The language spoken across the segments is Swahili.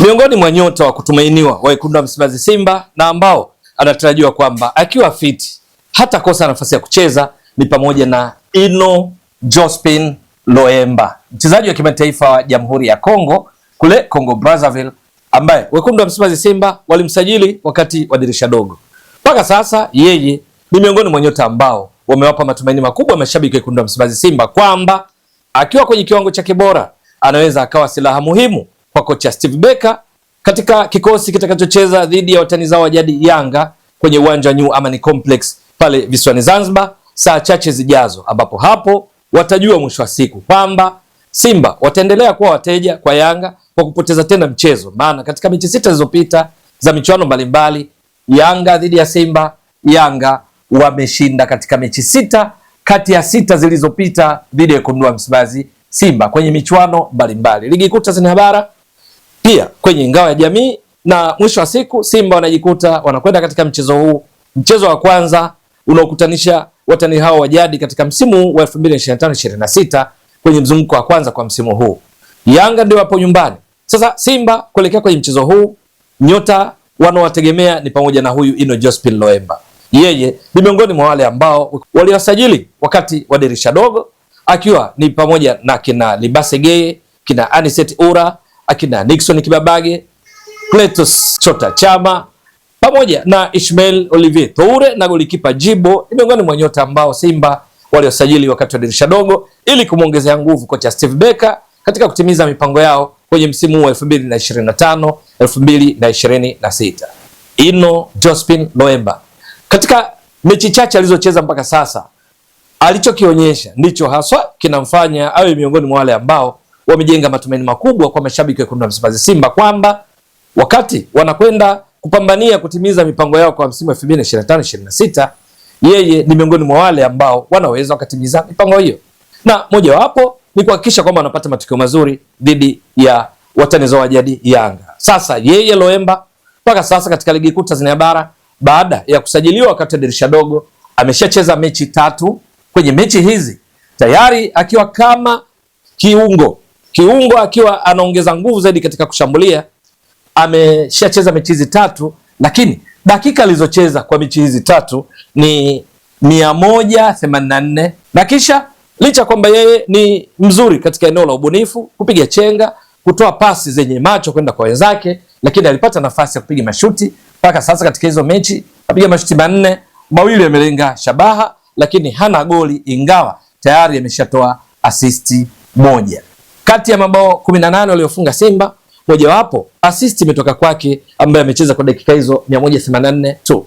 Miongoni mwa nyota wa kutumainiwa wa wekundu wa Msimbazi Simba na ambao anatarajiwa kwamba akiwa fiti hata kosa nafasi ya kucheza ni pamoja na Ino Jospin Loemba, mchezaji wa kimataifa wa Jamhuri ya Kongo kule Congo Brazzaville, ambaye wekundu wa Msimbazi Simba walimsajili wakati wa dirisha dogo. Mpaka sasa yeye ni miongoni mwa nyota ambao wamewapa matumaini makubwa mashabiki wa wekundu wa Msimbazi Simba kwamba akiwa kwenye kiwango chake bora anaweza akawa silaha muhimu kwa kocha Steve Barker katika kikosi kitakachocheza dhidi ya watani zao wa jadi Yanga kwenye uwanja wa New Amani Complex pale visiwani Zanzibar saa chache zijazo, ambapo hapo watajua mwisho wa siku kwamba Simba wataendelea kuwa wateja kwa Yanga kwa kupoteza tena mchezo. Maana katika mechi 6 zilizopita za michuano mbalimbali Yanga dhidi ya Simba, Yanga wameshinda katika mechi 6 kati ya 6 zilizopita dhidi ya wekundu wa Msimbazi Simba kwenye michuano mbalimbali, ligi kuu Tanzania bara, pia kwenye ngao ya jamii, na mwisho wa siku Simba wanajikuta wanakwenda katika mchezo huu, mchezo wa kwanza unaokutanisha watani hao wa jadi katika msimu wa 2025-26 kwenye mzunguko wa kwanza kwa msimu huu. Yanga ndio wapo nyumbani. Sasa Simba kuelekea kwenye mchezo huu, nyota wanaowategemea ni pamoja na huyu Ino Jospin Loemba. Yeye ni miongoni mwa wale ambao waliwasajili wakati wa dirisha dogo, akiwa ni pamoja na kina Libase Geye, kina Aniset Ura, akina Nixon Kibabage, Cletus Chota Chama, pamoja na Ishmael Olivier Toure na golikipa Jibo. Ni miongoni mwa nyota ambao Simba waliosajili wakati wa dirisha dogo ili kumwongezea nguvu kocha Steve Barker katika kutimiza mipango yao kwenye msimu wa 2025-2026. Ino Jospin Loemba katika mechi chache alizocheza mpaka sasa, alichokionyesha ndicho haswa kinamfanya awe miongoni mwa wale ambao wamejenga matumaini makubwa kwa mashabiki wa wekundu wa Msimbazi Simba kwamba wakati wanakwenda kupambania kutimiza mipango yao kwa msimu wa 2025-26, yeye ni miongoni mwa wale ambao wanaweza wakatimiza mipango hiyo, na mojawapo ni kuhakikisha kwamba wanapata matokeo mazuri dhidi ya watani zao wa jadi Yanga. Sasa yeye Loemba mpaka sasa katika ligi kuu Tanzania bara, baada ya kusajiliwa wakati wa dirisha dogo, ameshacheza mechi 3. Kwenye mechi hizi tayari akiwa kama kiungo akiwa anaongeza nguvu zaidi katika kushambulia, ameshacheza mechi hizi 3, lakini dakika alizocheza kwa mechi hizi 3 ni 184, na kisha licha kwamba yeye ni mzuri katika eneo la ubunifu, kupiga chenga, kutoa pasi zenye macho kwenda kwa wenzake, lakini alipata nafasi ya kupiga mashuti. Mpaka sasa katika hizo mechi apiga mashuti 4, mawili yamelenga shabaha, lakini hana goli, ingawa tayari ameshatoa asisti 1. Kati ya mabao 18 waliofunga Simba, mojawapo assist imetoka kwake, ambaye amecheza kwa dakika hizo 184 tu.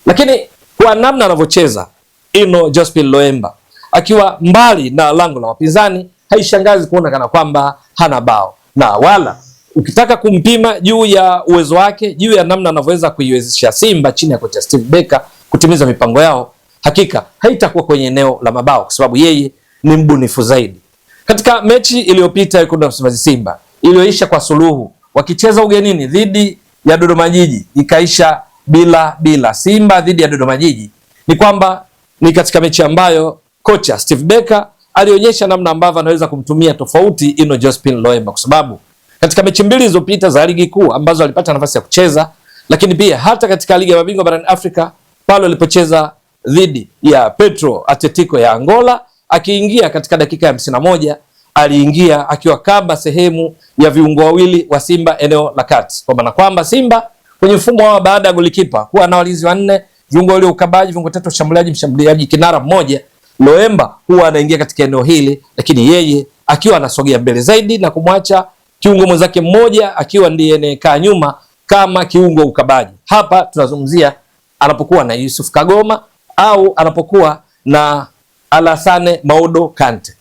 Lakini kwa namna anavyocheza Ino Jospin Loemba akiwa mbali na lango la wapinzani, haishangazi kuona kana kwamba hana bao, na wala ukitaka kumpima juu ya uwezo wake, juu ya namna anavyoweza kuiwezesha Simba chini ya kocha Steve Barker kutimiza mipango yao, hakika haitakuwa kwenye eneo la mabao, kwa sababu yeye ni mbunifu zaidi. Katika mechi iliyopita wekundu wa Msimbazi Simba iliyoisha kwa suluhu wakicheza ugenini dhidi ya Dodoma Jiji, ikaisha bila. Simba dhidi ya Dodoma Jiji ni kwamba ni katika mechi ambayo kocha Steve Barker alionyesha namna ambavyo anaweza kumtumia tofauti Ino Jospin Loemba, kwa sababu katika mechi 2 zilizopita za ligi kuu ambazo alipata nafasi ya kucheza, lakini pia hata katika ligi ya mabingwa barani Afrika pale alipocheza dhidi ya Petro Atletico ya Angola, akiingia katika dakika ya 51, aliingia akiwa kama sehemu ya viungo wawili wa Simba eneo la kati, kwa maana kwamba Simba kwenye mfumo wao baada ya golikipa huwa na walinzi 4, viungo wale ukabaji, viungo 3 washambuliaji, mshambuliaji kinara mmoja. Loemba huwa anaingia katika eneo hili, lakini yeye akiwa anasogea mbele zaidi na kumwacha kiungo mwenzake mmoja akiwa ndiye anayekaa nyuma kama kiungo ukabaji. Hapa tunazungumzia anapokuwa na Yusuf Kagoma au anapokuwa na Alassane Maudo Kante.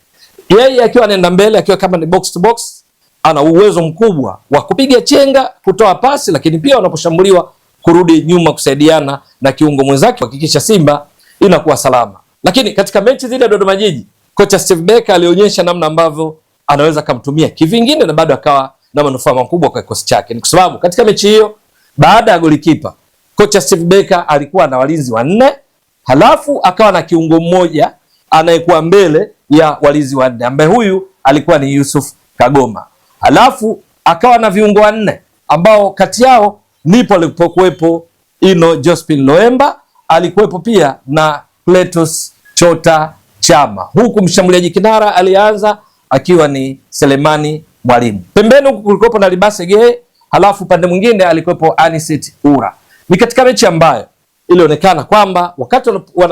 Yeye akiwa anaenda mbele, akiwa kama ni box to box, ana uwezo mkubwa wa kupiga chenga, kutoa pasi, lakini pia wanaposhambuliwa kurudi nyuma kusaidiana na kiungo mwenzake kuhakikisha Simba inakuwa salama. Lakini katika mechi dhidi ya Dodoma Jiji, kocha Steve Barker alionyesha namna ambavyo anaweza kumtumia kivingine na bado akawa na manufaa makubwa kwa kikosi chake. Ni kwa sababu katika mechi hiyo baada ya golikipa, kocha Steve Barker alikuwa na walinzi 4, halafu akawa na kiungo mmoja anayekuwa mbele ya walinzi 4, ambaye huyu alikuwa ni Yusuf Kagoma. Halafu akawa na viungo 4 ambao kati yao nipo alipokuwepo Ino Josephine Loemba, alikuwepo pia na Clatous Chota Chama, huku mshambuliaji kinara alianza akiwa ni Selemani Mwalimu. Pembeni huku kulikuwepo na Libase Geye, halafu pande mwingine alikuwepo Anicet Ura. Ni katika mechi ambayo ilionekana kwamba wakati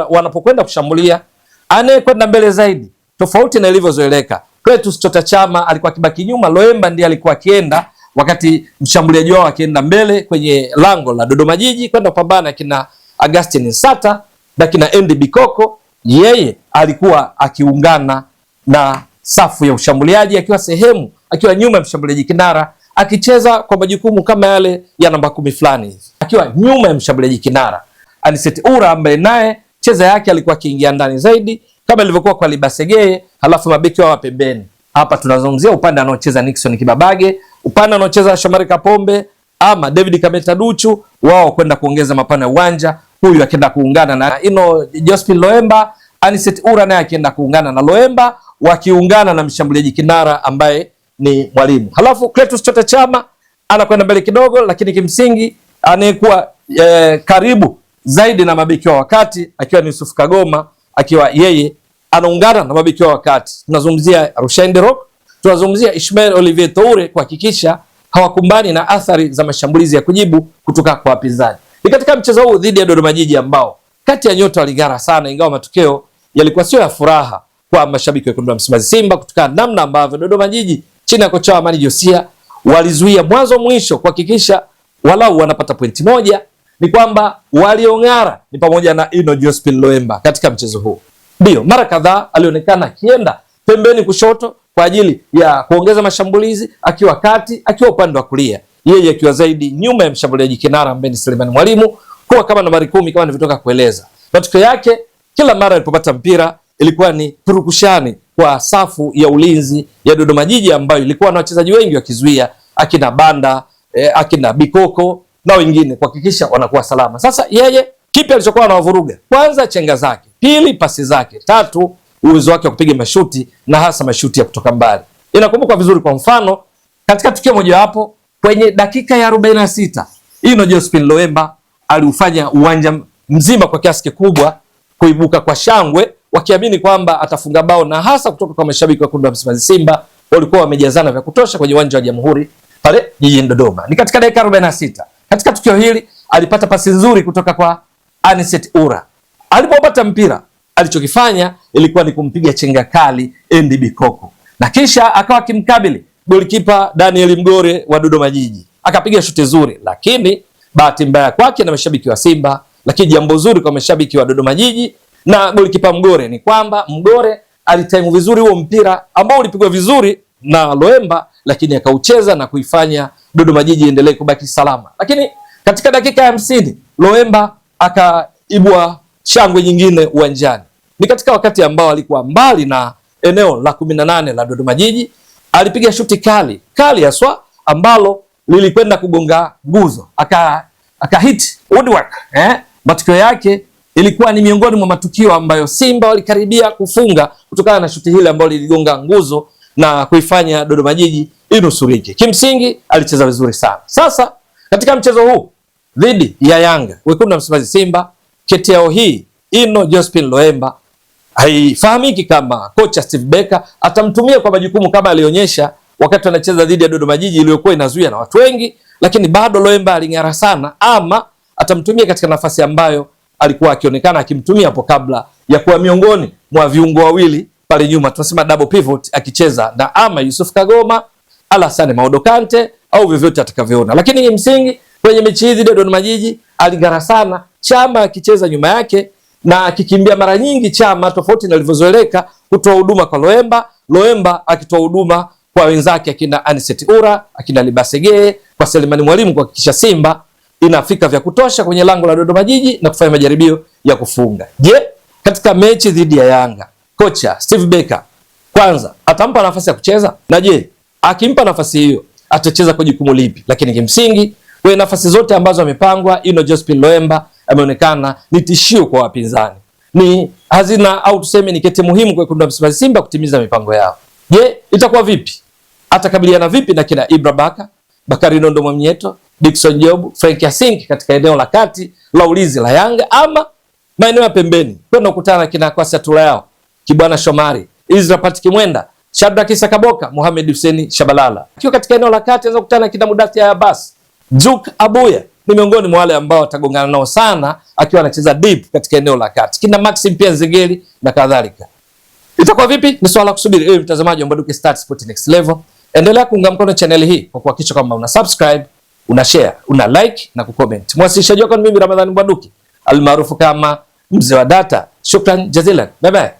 wanapokwenda kushambulia, anayekwenda mbele zaidi tofauti na ilivyozoeleka, Clatous Chota Chama alikuwa akibaki nyuma, Loemba ndiye alikuwa akienda, wakati mshambuliaji wao akienda mbele kwenye lango la Dodoma Jiji kwenda kupambana kina Augustine Nsata na kina Andy Bikoko. Yeye alikuwa akiungana na safu ya ushambuliaji akiwa nyuma ya mshambuliaji kinara, akicheza kwa majukumu kama yale ya namba 10 fulani hivi, akiwa nyuma ya mshambuliaji kinara Anicet Ura, ambaye naye cheza yake alikuwa akiingia ndani zaidi kama ilivyokuwa kwa Libase Geye, halafu mabeki wao pembeni. Hapa tunazungumzia upande anaocheza Nixon Kibabage, upande anaocheza Shomari Kapombe ama David Kameta Duchu, wao kwenda kuongeza mapana ya uwanja, huyu akienda kuungana na Ino Josephine Loemba, Anicet Ura naye akienda kuungana na Loemba, wakiungana na mshambuliaji kinara ambaye ni Mwalimu. Halafu Clatous Chota Chama anakwenda mbele kidogo, lakini kimsingi anayekuwa karibu zaidi na mabeki wa wakati akiwa ni Yusuf Kagoma, akiwa yeye anaungana na mabeki wa wakati. Tunazungumzia Rushain De Reuck, tunazungumzia Ismail Olivier Toure, kuhakikisha hawakumbani na athari za mashambulizi ya kujibu kutoka kwa wapinzani. Ni katika mchezo huu dhidi ya Dodoma Jiji ambao kati ya nyota walingara sana, ingawa matokeo yalikuwa sio ya furaha kwa mashabiki wa Wekundu wa Msimbazi Simba, kutokana na namna ambavyo Dodoma Jiji chini ya kocha Amani Josia walizuia mwanzo mwisho kuhakikisha walau wanapata pointi moja. Ni kwamba waliong'ara ni pamoja na Ino Josephine Loemba katika mchezo huu. Ndio mara kadhaa alionekana akienda pembeni kushoto kwa ajili ya kuongeza mashambulizi, akiwa kati, akiwa upande wa kulia, yeye akiwa zaidi nyuma ya mshambuliaji kinara ambaye ni Selemani Mwalimu, kwa kama nambari 10 kama nilivyotoka kueleza. Matokeo yake kila mara alipopata mpira ilikuwa ni purukushani kwa safu ya ulinzi ya Dodoma Jiji ambayo ilikuwa na wachezaji wengi wakizuia, akina Banda, akina Bikoko na wengine, kuhakikisha wanakuwa salama. Sasa yeye kipi alichokuwa anawavuruga? Kwanza chenga zake, pili pasi zake, tatu uwezo wake wa kupiga mashuti na hasa mashuti ya kutoka mbali. Inakumbuka vizuri, kwa mfano katika tukio moja hapo kwenye dakika ya 46 Ino Josephine Loemba aliufanya uwanja mzima kwa kiasi kikubwa kuibuka kwa shangwe, wakiamini kwamba atafunga bao, na hasa kutoka kwa mashabiki wa Wekundu wa Msimbazi Simba walikuwa wamejazana vya kutosha kwenye uwanja wa Jamhuri pale jijini Dodoma. Ni katika dakika 46 katika tukio hili alipata pasi nzuri kutoka kwa Anicet Ura. Alipopata mpira alichokifanya ilikuwa ni kumpiga chenga kali Andy Bikoko, na kisha akawa kimkabili golikipa Daniel Mgore wa Dodoma Jiji, akapiga shuti zuri, lakini bahati mbaya kwake na mashabiki wa Simba, lakini jambo zuri kwa mashabiki wa Dodoma Jiji na golikipa Mgore ni kwamba Mgore alitaimu vizuri huo mpira ambao ulipigwa vizuri na Loemba, lakini akaucheza na kuifanya Dodoma Jiji endelee kubaki salama. Lakini katika dakika ya 50 Loemba akaibua shangwe nyingine uwanjani. Ni katika wakati ambao alikuwa mbali na eneo la 18 la Dodoma Jiji, alipiga shuti kali haswa ambalo lilikwenda kugonga nguzo, aka hit woodwork. Matokeo yake ilikuwa ni miongoni mwa matukio ambayo Simba walikaribia kufunga kutokana na shuti hili ambalo liligonga nguzo na kuifanya Dodoma Jiji inusurike. Kimsingi alicheza vizuri sana. Sasa katika mchezo huu dhidi ya Yanga, Wekundu wa Msimbazi Simba, keteo hii Ino Josephine Loemba haifahamiki kama kocha Steve Becker atamtumia kwa majukumu kama alionyesha wakati anacheza dhidi ya Dodoma Jiji iliyokuwa inazuia na watu wengi, lakini bado Loemba aling'ara sana, ama atamtumia katika nafasi ambayo alikuwa akionekana akimtumia hapo kabla ya kuwa miongoni mwa viungo wawili pale nyuma, tunasema double pivot, akicheza na ama Yusuf Kagoma, Alassane Maodo Kante au vyovyote atakavyoona. Lakini msingi kwenye mechi hizi Dodoma Jiji aling'ara sana, Chama akicheza nyuma yake na akikimbia mara nyingi, Chama tofauti na alivyozoeleka kutoa huduma kwa Loemba, Loemba akitoa huduma kwa wenzake akina Anicet Ura, akina Libase Geye, kwa Selemani Mwalimu, kuhakikisha Simba inafika vya kutosha kwenye lango la Dodoma Jiji na kufanya majaribio ya kufunga. Je, katika mechi dhidi ya Yanga kocha Steve Becker kwanza atampa nafasi ya kucheza? Na je, akimpa nafasi hiyo atacheza kwa jukumu lipi? Lakini kimsingi kwa nafasi zote ambazo amepangwa, Ino Josephine Loemba ameonekana ni tishio kwa wapinzani, ni hazina au tuseme ni kete muhimu kwa Wekundu wa Msimbazi Simba kutimiza mipango yao. Je, itakuwa vipi? Atakabiliana vipi na kina Ibra Baka, Bakari Nondo Mwamnyeto, Dickson Job, Frank Yasinki katika eneo la kati la ulinzi la Yanga, ama maeneo ya pembeni kwenda kukutana kina Kwasi Tulayao, Kibwana Shomari, Israel Patrick Mwenda, Shadrack Issa Kaboka, Mohamed Hussein Shabalala. Akiwa katika eneo la kati anaweza kukutana kina Mudathir Abbas, Juk Abuya ni miongoni mwa wale ambao watagongana nao sana akiwa anacheza deep katika eneo la kati. Kina Maxim pia Nzengeli na kadhalika. Itakuwa vipi? Ni swala kusubiri. Ewe mtazamaji wa Mbwaduke Stats Sport Next Level, endelea kuunga mkono channel hii kwa kuhakikisha kwamba una subscribe, una share, una like na kucomment. Mwasilishaji wako ni mimi Ramadhani Mbwaduke, almaarufu kama Mzee wa Data. Shukran jazilan. Bye bye.